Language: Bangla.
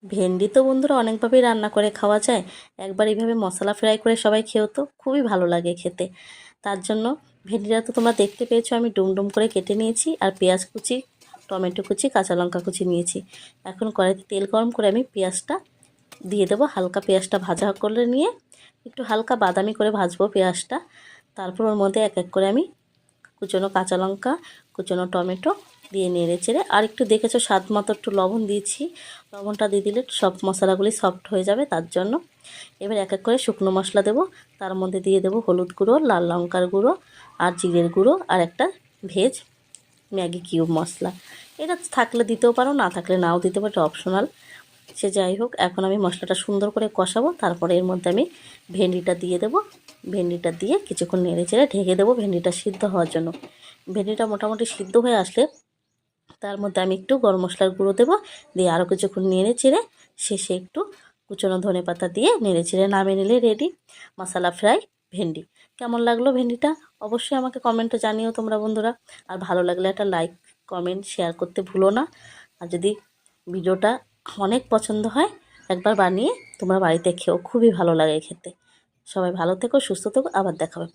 ভেন্ডি তো বন্ধুরা অনেকভাবেই রান্না করে খাওয়া যায়। একবার এইভাবে মশলা ফ্রাই করে সবাই খেয়েও তো খুবই ভালো লাগে খেতে। তার জন্য ভেন্ডিটা তো তোমরা দেখতে পেয়েছো, আমি ডুম করে কেটে নিয়েছি, আর পেঁয়াজ কুচি, টমেটো কুচি, কাঁচা লঙ্কা কুচি নিয়েছি। এখন কড়াইতে তেল গরম করে আমি পেঁয়াজটা দিয়ে দেবো। হালকা পেঁয়াজটা ভাজা করে নিয়ে একটু হালকা বাদামি করে ভাজবো পেঁয়াজটা। তারপর ওর মধ্যে এক এক করে আমি কুচনো কাঁচা লঙ্কা, কুচনো টমেটো দিয়ে নেড়ে চেড়ে, আর একটু দেখেছো স্বাদ মতো একটু লবণ দিয়েছি। লবণটা দিয়ে দিলে সব মশলাগুলি সফট হয়ে যাবে, তার জন্য। এবার এক এক করে শুকনো মশলা দেবো। তার মধ্যে দিয়ে দেবো হলুদ গুঁড়ো, লাল লঙ্কার গুঁড়ো, আর জিরের গুঁড়ো, আর একটা ভেজ ম্যাগি কিউব মশলা। এটা থাকলে দিতেও পারো, না থাকলে নাও দিতে পারো, এটা অপশনাল। সে যাই হোক, এখন আমি মশলাটা সুন্দর করে কষাবো। তারপরে এর মধ্যে আমি ভেন্ডিটা দিয়ে দেবো। ভেন্ডিটা দিয়ে কিছুক্ষণ নেড়ে চেড়ে ঢেকে দেবো ভেন্ডিটা সিদ্ধ হওয়ার জন্য। ভেন্ডিটা মোটামুটি সিদ্ধ হয়ে আসলে তার মধ্যে আমি একটু গরম মশলার গুঁড়ো দেবো। দিয়ে আরও কিছুক্ষণ নেড়ে চেড়ে শেষে একটু কুচনো ধনেপাতা দিয়ে নেড়ে চেড়ে নামিয়ে নিলে রেডি মশলা ফ্রাই ভেন্ডি। কেমন লাগলো ভেন্ডিটা অবশ্যই আমাকে কমেন্টে জানিও তোমরা বন্ধুরা। আর ভালো লাগলে একটা লাইক, কমেন্ট, শেয়ার করতে ভুলো না। আর যদি ভিডিওটা অনেক পছন্দ হয়, একবার বানিয়ে তোমরা বাড়িতে খেও, খুবই ভালো লাগে খেতে। সবাই ভালো থেকো, সুস্থ থেকো, আবার দেখা হবে পরে।